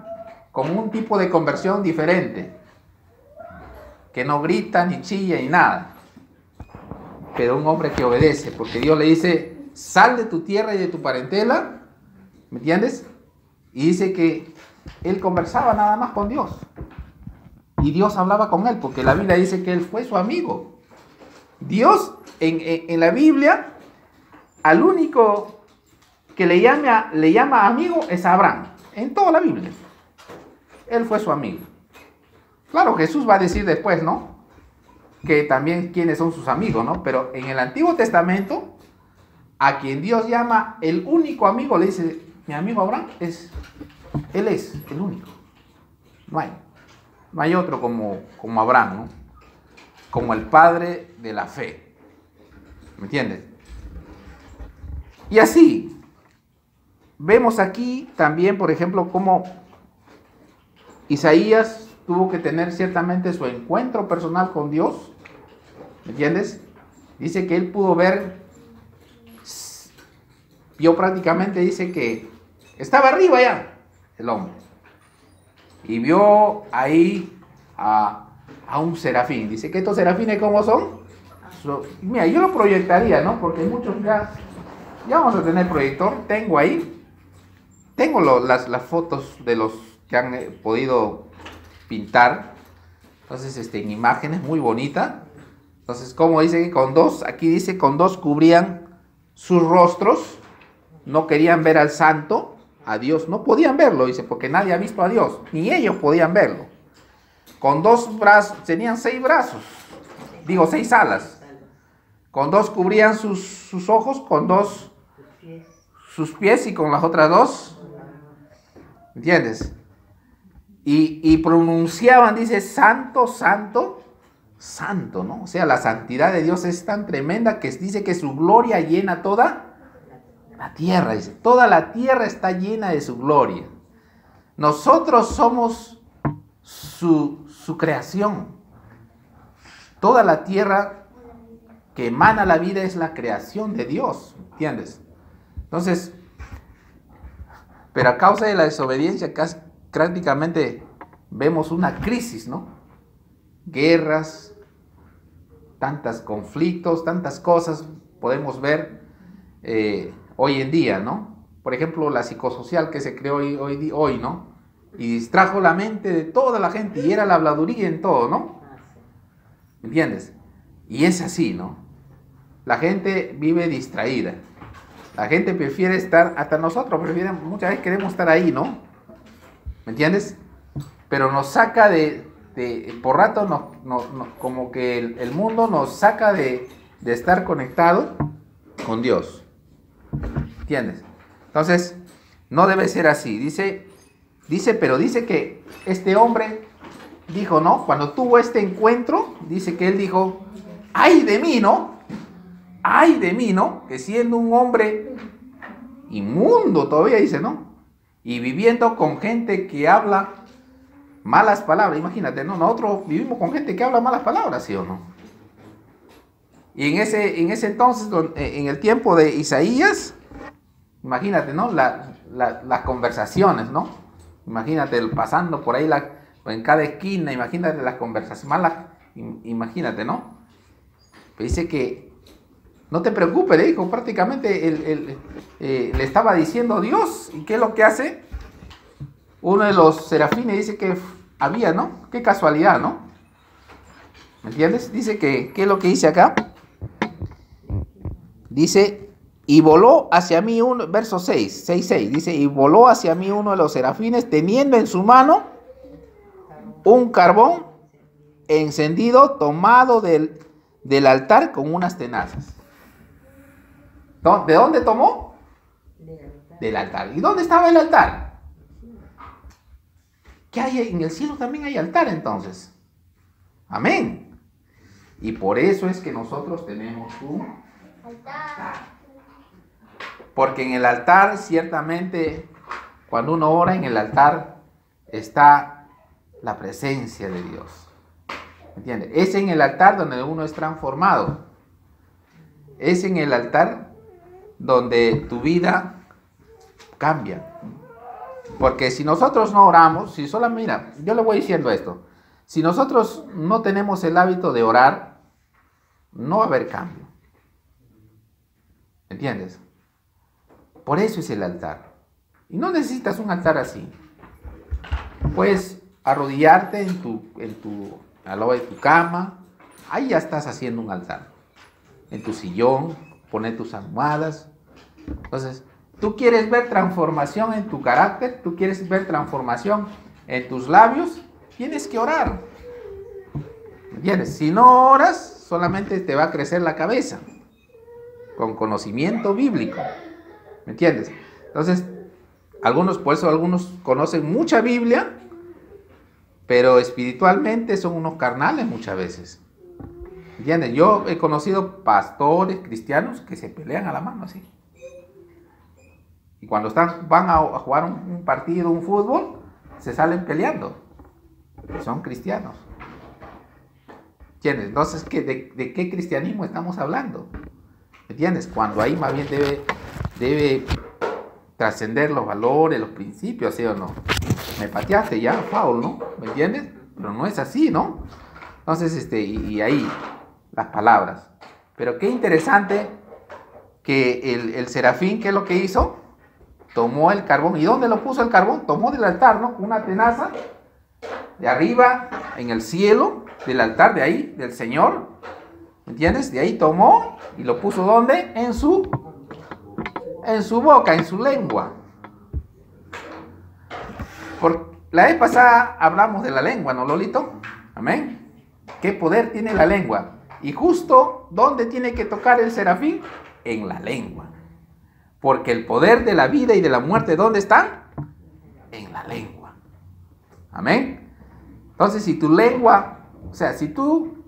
con un tipo de conversión diferente, que no grita, ni chilla, ni nada, pero un hombre que obedece, porque Dios le dice, sal de tu tierra y de tu parentela, ¿me entiendes? Y dice que él conversaba nada más con Dios, y Dios hablaba con él, porque la Biblia dice que él fue su amigo. Dios, en la Biblia, al único que le llama amigo es a Abraham, en toda la Biblia. Él fue su amigo. Claro, Jesús va a decir después, ¿no? Que también quiénes son sus amigos, ¿no? Pero en el Antiguo Testamento, a quien Dios llama el único amigo, le dice, mi amigo Abraham él es el único. No hay otro como Abraham, ¿no? Como el padre de la fe. ¿Me entiendes? Y así, vemos aquí también, por ejemplo, cómo Isaías tuvo que tener ciertamente su encuentro personal con Dios. ¿Me entiendes? Dice que él pudo ver, yo prácticamente dice que estaba arriba ya el hombre. Y vio ahí a un serafín. Dice que estos serafines, ¿cómo son? Mira, yo lo proyectaría, ¿no? Porque muchos ya vamos a tener proyector. Tengo ahí. Tengo las fotos de los que han podido pintar. Entonces, en imágenes muy bonitas. Entonces, como dice que con dos, aquí dice con dos cubrían sus rostros. No querían ver al santo, a Dios. No podían verlo, dice, porque nadie ha visto a Dios. Ni ellos podían verlo. Con dos brazos, tenían 6 brazos. 6 alas. Con dos cubrían sus ojos, con dos sus pies y con las otras dos. ¿Entiendes? Y pronunciaban, dice, santo, santo, santo, ¿no? O sea, la santidad de Dios es tan tremenda que dice que su gloria llena toda la tierra. Dice, toda la tierra está llena de su gloria. Nosotros somos su creación. Toda la tierra que emana la vida es la creación de Dios, ¿entiendes? Entonces, pero a causa de la desobediencia prácticamente vemos una crisis, ¿no? Guerras, tantos conflictos, tantas cosas podemos ver hoy en día, ¿no? Por ejemplo, la psicosocial que se creó hoy, ¿no? Y distrajo la mente de toda la gente y era la habladuría en todo, ¿no? ¿Me entiendes? Y es así, ¿no? La gente vive distraída. La gente prefiere estar, hasta nosotros muchas veces queremos estar ahí, ¿no? ¿Me entiendes? Pero nos saca por rato, como que el mundo nos saca de estar conectado con Dios. ¿Entiendes? Entonces, no debe ser así. Pero dice que este hombre dijo, ¿no? Cuando tuvo este encuentro, dice que él dijo, ¡ay de mí!, ¿no? ¡Ay de mí!, ¿no? Que siendo un hombre inmundo todavía, dice, ¿no? Y viviendo con gente que habla malas palabras. Imagínate, ¿no? Nosotros vivimos con gente que habla malas palabras, ¿sí o no? Y en ese entonces, en el tiempo de Isaías, imagínate, ¿no? Las conversaciones, ¿no? Imagínate, pasando por ahí en cada esquina, imagínate las conversaciones malas, imagínate, ¿no? Pero dice que no te preocupes, le dijo, prácticamente le estaba diciendo Dios. ¿Y qué es lo que hace? Uno de los serafines dice que había, ¿no? Qué casualidad, ¿no? ¿Me entiendes? Dice que, ¿qué es lo que dice acá? Dice, y voló hacia mí uno, verso 6, dice, y voló hacia mí uno de los serafines teniendo en su mano un carbón encendido tomado del altar con unas tenazas. ¿De dónde tomó? Del altar. ¿Y dónde estaba el altar? ¿Qué hay en el cielo? También hay altar entonces. Amén. Y por eso es que nosotros tenemos un altar. Porque en el altar, ciertamente, cuando uno ora en el altar, está la presencia de Dios. ¿Entiendes? Es en el altar donde uno es transformado. Es en el altar donde tu vida cambia. Porque si nosotros no oramos, si solo, mira, yo le voy diciendo esto, si nosotros no tenemos el hábito de orar, no va a haber cambio. ¿Entiendes? Por eso es el altar. Y no necesitas un altar así. Puedes arrodillarte al lado de tu cama, ahí ya estás haciendo un altar. En tu sillón, poner tus almohadas. Entonces, tú quieres ver transformación en tu carácter, tú quieres ver transformación en tus labios, tienes que orar. ¿Entiendes? Si no oras, solamente te va a crecer la cabeza con conocimiento bíblico. ¿Me entiendes? Entonces, por eso algunos conocen mucha Biblia, pero espiritualmente son unos carnales muchas veces. ¿Entiendes? Yo he conocido pastores cristianos que se pelean a la mano así. Y cuando van a jugar un partido, un fútbol, se salen peleando. Son cristianos. ¿Entiendes? Entonces, ¿de qué cristianismo estamos hablando? ¿Entiendes? Cuando ahí más bien debe trascender los valores, los principios, ¿sí o no? Me pateaste ya, foul, ¿no? ¿Me entiendes? Pero no es así, ¿no? Entonces, y ahí, las palabras. Pero qué interesante que el serafín, ¿qué es lo que hizo? Tomó el carbón. ¿Y dónde lo puso el carbón? Tomó del altar, ¿no? Con una tenaza, de arriba, en el cielo, del altar, de ahí, del Señor. ¿Me entiendes? De ahí tomó y lo puso ¿dónde? En su boca, en su lengua. La vez pasada hablamos de la lengua, ¿no, Lolito? Amén. ¿Qué poder tiene la lengua? Y justo, ¿dónde tiene que tocar el serafín? En la lengua. Porque el poder de la vida y de la muerte, ¿dónde están? En la lengua. Amén. Entonces, si tu lengua, si tú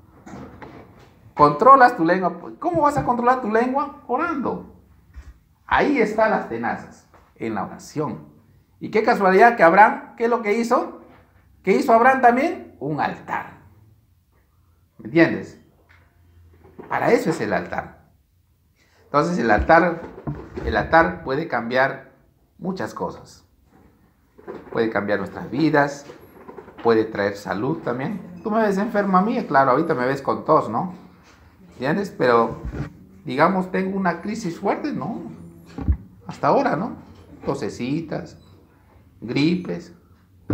controlas tu lengua, ¿cómo vas a controlar tu lengua? Orando. Ahí están las tenazas, en la oración. Y qué casualidad que Abraham, ¿qué es lo que hizo? ¿Qué hizo Abraham también? Un altar. ¿Me entiendes? Para eso es el altar. Entonces el altar puede cambiar muchas cosas. Puede cambiar nuestras vidas, puede traer salud también. Tú me ves enfermo a mí, claro, ahorita me ves con tos, ¿no? ¿Entiendes? Pero, digamos, tengo una crisis fuerte, ¿no? Hasta ahora, ¿no? Tosecitas, gripes,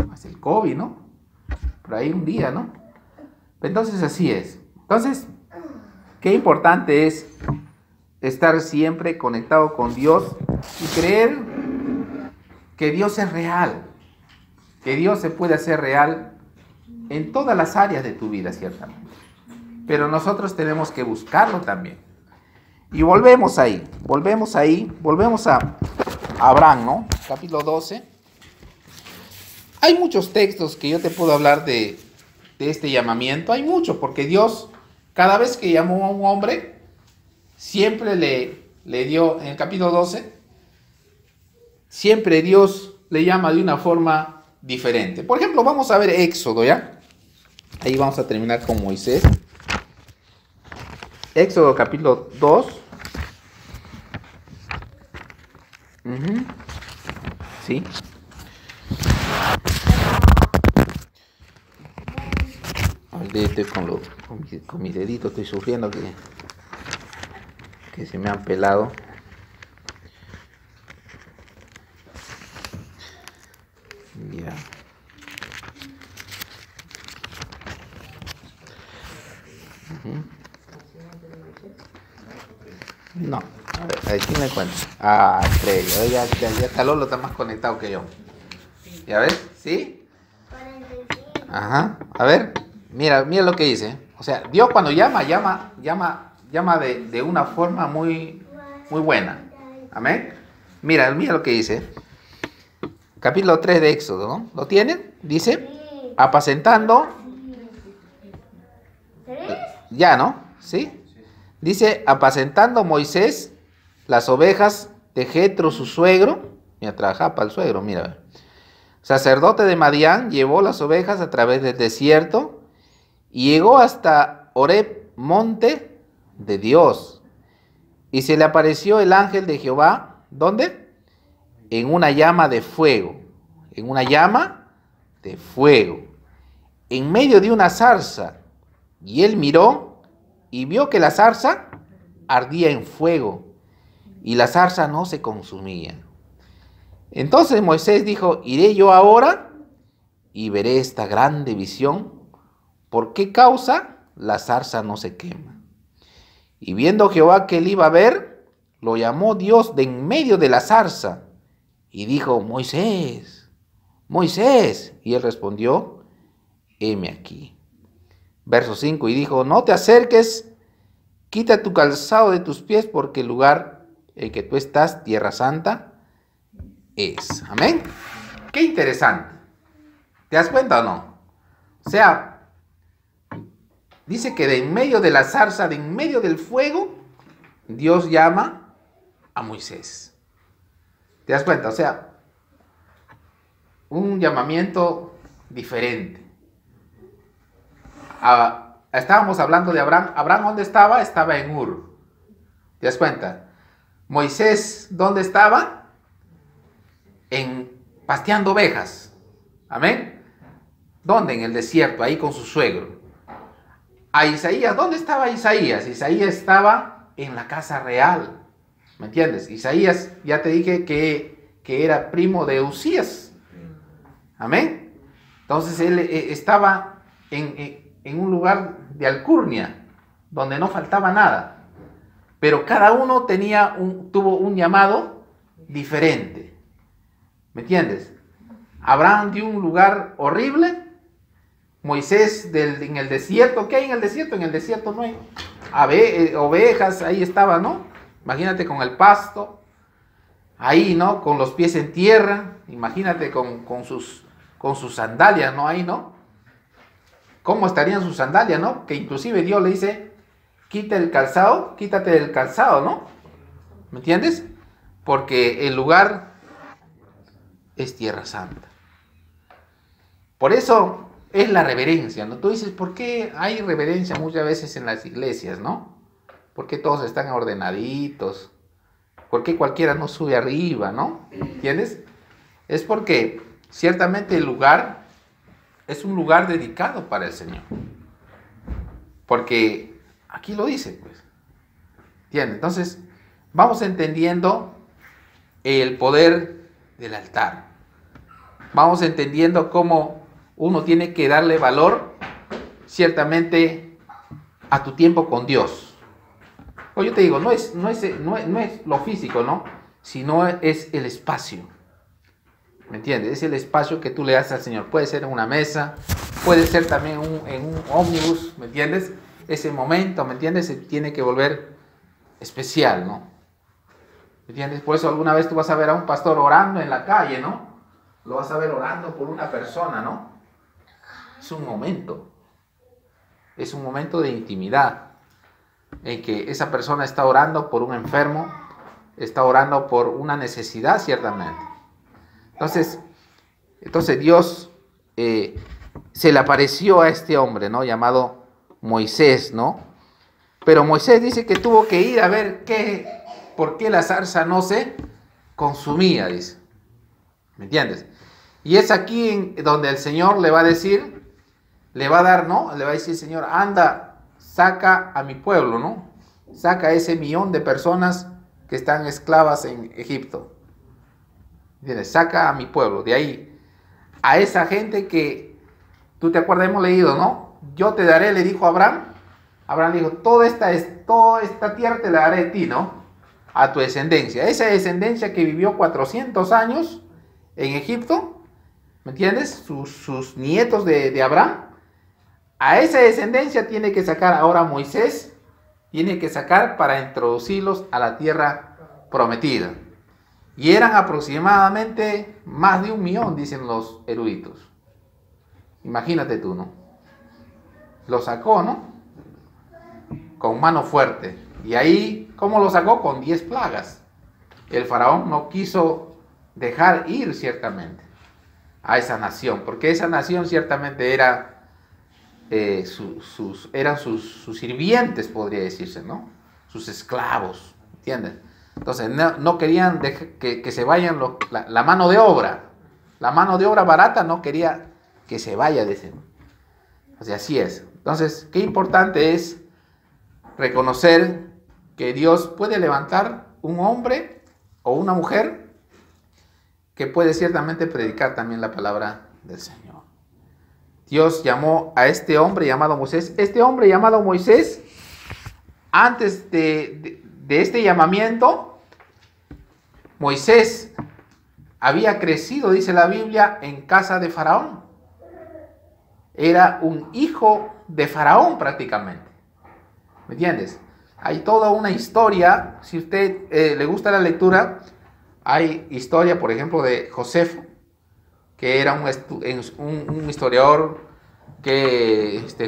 más el COVID, ¿no? Por ahí un día, ¿no? Entonces así es. Entonces, qué importante es estar siempre conectado con Dios y creer que Dios es real, que Dios se puede hacer real en todas las áreas de tu vida, ciertamente. Pero nosotros tenemos que buscarlo también. Y volvemos a Abraham, ¿no? Capítulo 12. Hay muchos textos que yo te puedo hablar de este llamamiento. Hay mucho, porque Dios, cada vez que llamó a un hombre, siempre le dio, en el capítulo 12, siempre Dios le llama de una forma diferente. Por ejemplo, vamos a ver Éxodo, ¿ya? Ahí vamos a terminar con Moisés. Éxodo capítulo 2. Sí. Estoy con mis deditos, estoy sufriendo que se me han pelado. Ya. No, a ver, aquí me cuento. Creo, ya está Lolo, está más conectado que yo. ¿Ya ves? ¿Sí? Ajá, a ver, mira lo que dice. O sea, Dios cuando llama de una forma muy buena. Amén. Mira lo que dice. Capítulo 3 de Éxodo, ¿no? ¿Lo tienen? Dice, apacentando. Ya, ¿no? ¿Sí? Dice, apacentando Moisés las ovejas de Jetro, su suegro. Mira, trabajaba para el suegro, mira. Sacerdote de Madián, llevó las ovejas a través del desierto y llegó hasta Horeb, monte de Dios. Y se le apareció el ángel de Jehová, ¿dónde? En una llama de fuego. En una llama de fuego. En medio de una zarza. Y él miró y vio que la zarza ardía en fuego y la zarza no se consumía. Entonces Moisés dijo, iré yo ahora y veré esta grande visión. ¿Por qué causa la zarza no se quema? Y viendo Jehová que él iba a ver, lo llamó Dios de en medio de la zarza y dijo, Moisés, Moisés. Y él respondió, heme aquí. Verso 5, y dijo, no te acerques, quita tu calzado de tus pies, porque el lugar en que tú estás, tierra santa, es. Amén. Qué interesante. ¿Te das cuenta o no? O sea, dice que de en medio de la zarza, de en medio del fuego, Dios llama a Moisés. ¿Te das cuenta? O sea, un llamamiento diferente. Estábamos hablando de Abraham. ¿Abraham dónde estaba? Estaba en Ur. ¿Te das cuenta? Moisés, ¿dónde estaba? Pasteando ovejas. Amén. ¿Dónde? En el desierto, ahí con su suegro. A Isaías, ¿dónde estaba Isaías? Isaías estaba en la casa real. ¿Me entiendes? Isaías, ya te dije que era primo de Usías. Amén. Entonces él estaba en un lugar de alcurnia, donde no faltaba nada. Pero cada uno tuvo un llamado diferente. ¿Me entiendes? Abraham dio un lugar horrible. Moisés en el desierto. ¿Qué hay en el desierto? En el desierto no hay ovejas, ahí estaba, ¿no? Imagínate con el pasto. Ahí, ¿no? Con los pies en tierra. Imagínate con sus sandalias, ¿no? Ahí, ¿no? ¿Cómo estarían sus sandalias, no? Que inclusive Dios le dice, quítate el calzado, ¿no? ¿Me entiendes? Porque el lugar es tierra santa. Por eso es la reverencia, ¿no? Tú dices, ¿por qué hay reverencia muchas veces en las iglesias, no? ¿Por qué todos están ordenaditos? ¿Por qué cualquiera no sube arriba, no? ¿Entiendes? Es porque ciertamente el lugar es un lugar dedicado para el Señor. Porque aquí lo dice, pues. ¿Entiendes? Entonces, vamos entendiendo el poder del altar. Vamos entendiendo cómo uno tiene que darle valor, ciertamente, a tu tiempo con Dios. O yo te digo, no es lo físico, ¿no? Sino es el espacio. ¿Me entiendes? Es el espacio que tú le das al Señor. Puede ser en una mesa, puede ser también en un ómnibus, ¿me entiendes? Ese momento, ¿me entiendes? Se tiene que volver especial, ¿no? ¿Me entiendes? Por eso alguna vez tú vas a ver a un pastor orando en la calle, ¿no? Lo vas a ver orando por una persona, ¿no? Es un momento. Es un momento de intimidad en que esa persona está orando por un enfermo, está orando por una necesidad, ciertamente. Entonces Dios se le apareció a este hombre, ¿no? Llamado Moisés, ¿no? Pero Moisés dice que tuvo que ir a ver por qué la zarza no se consumía, dice. ¿Me entiendes? Y es aquí donde el Señor le va a decir, le va a dar, ¿no? Le va a decir, Señor, anda, saca a mi pueblo, ¿no? Saca a ese 1.000.000 de personas que están esclavas en Egipto. ¿Entiendes? Saca a mi pueblo, de ahí, a esa gente que, tú te acuerdas, hemos leído, ¿no? Yo te daré, le dijo a Abraham. Abraham dijo, toda esta tierra te la daré a ti, ¿no? A tu descendencia. Esa descendencia que vivió 400 años en Egipto, ¿me entiendes? Sus nietos de Abraham. A esa descendencia tiene que sacar ahora Moisés, tiene que sacar para introducirlos a la tierra prometida. Y eran aproximadamente más de 1.000.000, dicen los eruditos. Imagínate tú, ¿no? Lo sacó, ¿no? Con mano fuerte. Y ahí, ¿cómo lo sacó? Con 10 plagas. El faraón no quiso dejar ir ciertamente a esa nación, porque esa nación ciertamente eran sus sirvientes, podría decirse, ¿no? Sus esclavos, ¿entiendes? Entonces no querían que se vayan la mano de obra. La mano de obra barata no quería que se vaya de ese. O sea, así es. Entonces, qué importante es reconocer que Dios puede levantar un hombre o una mujer que puede ciertamente predicar también la palabra del Señor. Dios llamó a este hombre llamado Moisés. Este hombre llamado Moisés, antes de este llamamiento, Moisés había crecido, dice la Biblia, en casa de Faraón. Era un hijo de Faraón prácticamente. ¿Me entiendes? Hay toda una historia. Si a usted le gusta la lectura, hay historia, por ejemplo, de Josefo, que era un historiador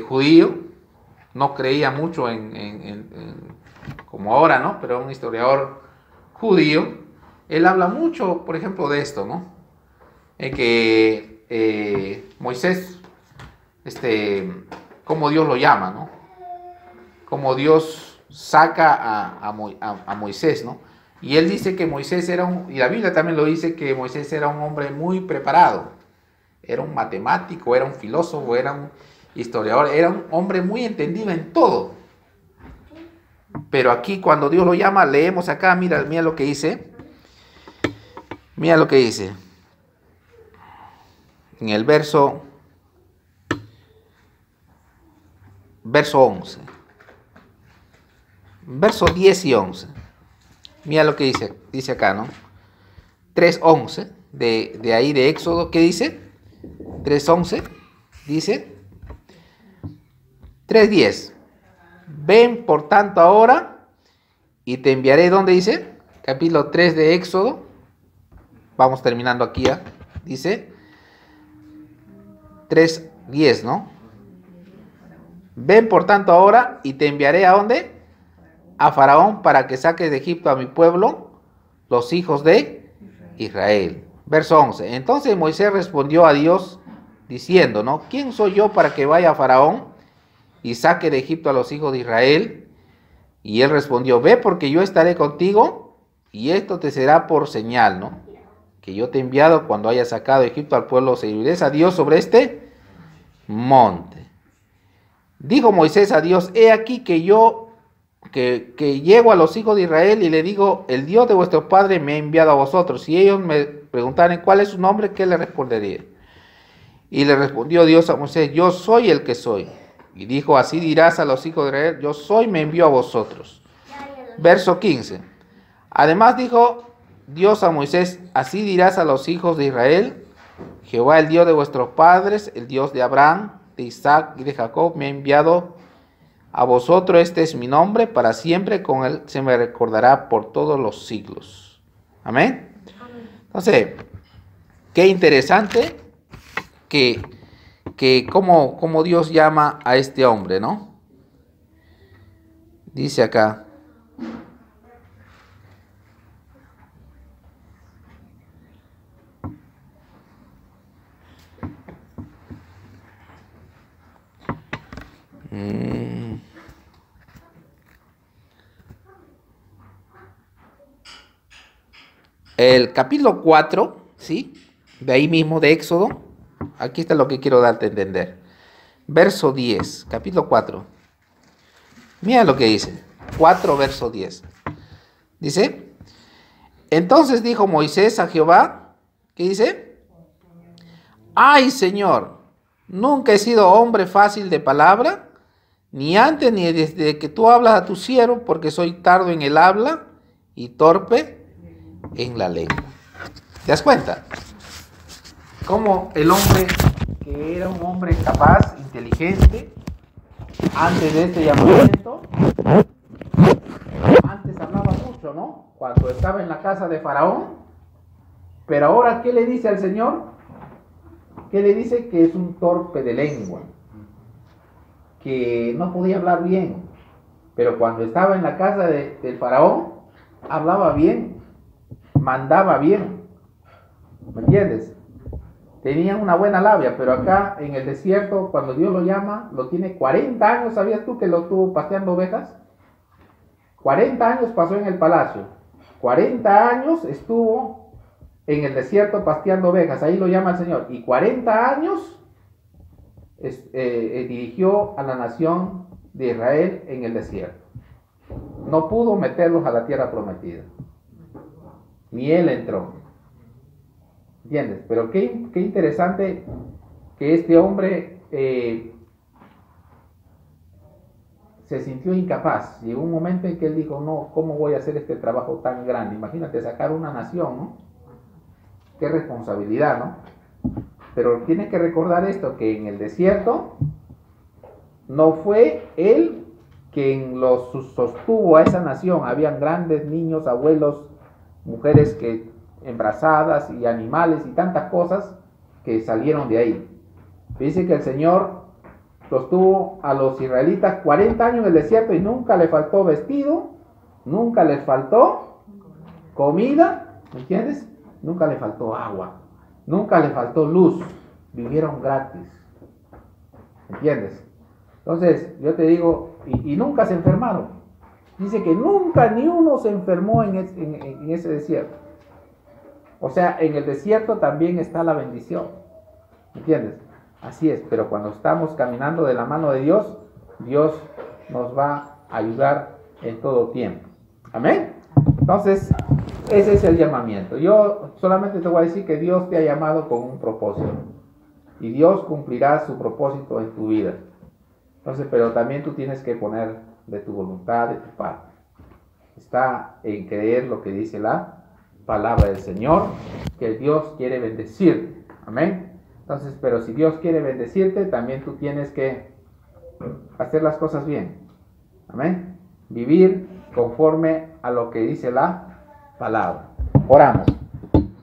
judío. No creía mucho como ahora, ¿no? Pero un historiador judío. Él habla mucho, por ejemplo, de esto, ¿no? En que Moisés, cómo Dios lo llama, ¿no? Cómo Dios saca a Moisés, ¿no? Y él dice que Moisés y la Biblia también lo dice, que Moisés era un hombre muy preparado. Era un matemático, era un filósofo, era un historiador, era un hombre muy entendido en todo. Pero aquí cuando Dios lo llama, leemos acá, mira lo que dice. Mira lo que dice. En el verso 11. Verso 10 y 11. Mira lo que dice acá, ¿no? 3:11 de ahí de Éxodo, ¿qué dice? 3:11 dice. 3:10. Ven por tanto ahora y te enviaré, ¿dónde dice? Capítulo 3 de Éxodo. Vamos terminando aquí, ¿eh? Dice 3:10, ¿no? Ven por tanto ahora y te enviaré, ¿a dónde? A Faraón, para que saques de Egipto a mi pueblo, los hijos de Israel. Verso 11. Entonces Moisés respondió a Dios diciendo, ¿no? ¿Quién soy yo para que vaya a Faraón y saque de Egipto a los hijos de Israel? Y él respondió, ve, porque yo estaré contigo y esto te será por señal, ¿no? Que yo te he enviado cuando haya sacado de Egipto al pueblo, serviréis a Dios sobre este monte. Dijo Moisés a Dios, he aquí que yo que llego a los hijos de Israel y le digo, el Dios de vuestro padre me ha enviado a vosotros. Si ellos me preguntaren cuál es su nombre, ¿qué le respondería? Y le respondió Dios a Moisés, yo soy el que soy. Y dijo, así dirás a los hijos de Israel, yo soy, me envió a vosotros. Verso 15. Además dijo Dios a Moisés, así dirás a los hijos de Israel, Jehová, el Dios de vuestros padres, el Dios de Abraham, de Isaac y de Jacob, me ha enviado a vosotros, este es mi nombre, para siempre con él se me recordará por todos los siglos. Amén. Entonces, qué interesante que cómo Dios llama a este hombre, ¿no? Dice acá. El capítulo 4, ¿sí? De ahí mismo de Éxodo. Aquí está lo que quiero darte a entender. Verso 10, capítulo 4. Mira lo que dice. 4, verso 10. Dice, entonces dijo Moisés a Jehová, ¿qué dice? Ay, Señor, nunca he sido hombre fácil de palabra, ni antes ni desde que tú hablas a tu siervo, porque soy tardo en el habla y torpe en la lengua. ¿Te das cuenta? Como el hombre que era un hombre capaz, inteligente, antes de este llamamiento, antes hablaba mucho, ¿no? Cuando estaba en la casa de Faraón, pero ahora, ¿qué le dice al Señor? ¿Qué le dice? Que es un torpe de lengua, que no podía hablar bien, pero cuando estaba en la casa del Faraón, hablaba bien, mandaba bien, ¿me entiendes? Tenían una buena labia, pero acá en el desierto, cuando Dios lo llama, lo tiene 40 años, ¿sabías tú que lo estuvo pasteando ovejas? 40 años pasó en el palacio, 40 años estuvo en el desierto pasteando ovejas, ahí lo llama el Señor, y 40 años dirigió a la nación de Israel en el desierto. No pudo meterlos a la tierra prometida, ni él entró. ¿Entiendes? Pero qué interesante que este hombre se sintió incapaz. Llegó un momento en que él dijo, no, ¿cómo voy a hacer este trabajo tan grande? Imagínate sacar una nación, ¿no? Qué responsabilidad, ¿no? Pero tienes que recordar esto, que en el desierto no fue él quien los sostuvo a esa nación. Habían grandes niños, abuelos, mujeres que embarazadas y animales y tantas cosas que salieron de ahí. Dice que el Señor los tuvo a los israelitas 40 años en el desierto y nunca les faltó vestido, nunca les faltó comida, ¿me entiendes? Nunca les faltó agua, nunca les faltó luz, vivieron gratis, ¿me entiendes? Entonces yo te digo, y nunca se enfermaron. Dice que nunca ni uno se enfermó en ese desierto. O sea, en el desierto también está la bendición, ¿entiendes? Así es, pero cuando estamos caminando de la mano de Dios, Dios nos va a ayudar en todo tiempo. ¿Amén? Entonces, ese es el llamamiento. Yo solamente te voy a decir que Dios te ha llamado con un propósito. Y Dios cumplirá su propósito en tu vida. Entonces, pero también tú tienes que poner de tu voluntad, de tu parte. Está en creer lo que dice la palabra del Señor, que Dios quiere bendecirte. Amén. Entonces, pero si Dios quiere bendecirte, también tú tienes que hacer las cosas bien. Amén. Vivir conforme a lo que dice la palabra. Oramos.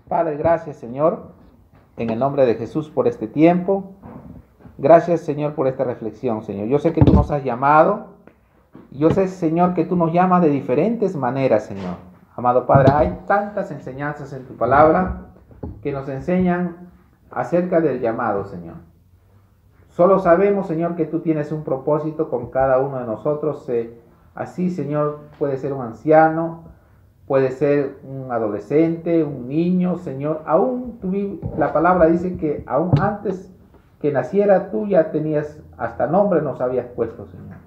Padre, gracias, Señor, en el nombre de Jesús por este tiempo. Gracias, Señor, por esta reflexión, Señor. Yo sé que tú nos has llamado. Yo sé, Señor, que tú nos llamas de diferentes maneras, Señor. Amado Padre, hay tantas enseñanzas en tu palabra que nos enseñan acerca del llamado, Señor. Solo sabemos, Señor, que tú tienes un propósito con cada uno de nosotros. Así, Señor, puede ser un anciano, puede ser un adolescente, un niño, Señor. Aún la palabra dice que aún antes que naciera tú ya tenías, hasta nombre nos habías puesto, Señor.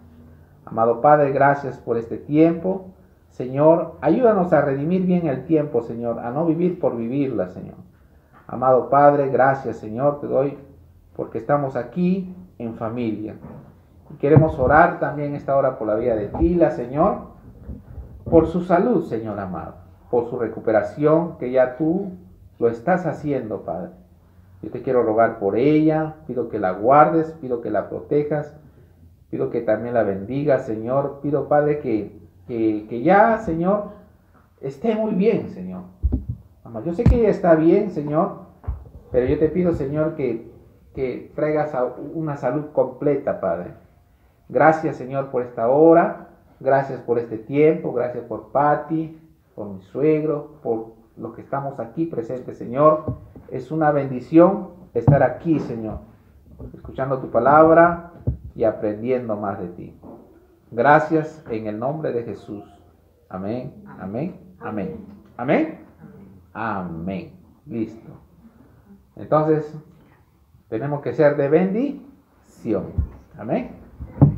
Amado Padre, gracias por este tiempo. Señor, ayúdanos a redimir bien el tiempo, Señor, a no vivir por vivirla, Señor. Amado Padre, gracias, Señor, te doy porque estamos aquí en familia. Queremos orar también esta hora por la vida de Tila, Señor, por su salud, Señor amado, por su recuperación, que ya tú lo estás haciendo, Padre. Yo te quiero rogar por ella, pido que la guardes, pido que la protejas, pido que también la bendigas, Señor. Pido, Padre, que ya, Señor, esté muy bien, Señor. Yo sé que ella está bien, Señor, pero yo te pido, Señor, que traigas una salud completa, Padre. Gracias, Señor, por esta hora, gracias por este tiempo, gracias por Patti, por mi suegro, por los que estamos aquí presentes, Señor. Es una bendición estar aquí, Señor, escuchando tu palabra y aprendiendo más de ti. Gracias en el nombre de Jesús. Amén, amén, amén. Amén. Amén. Listo. Entonces, tenemos que ser de bendición. Amén.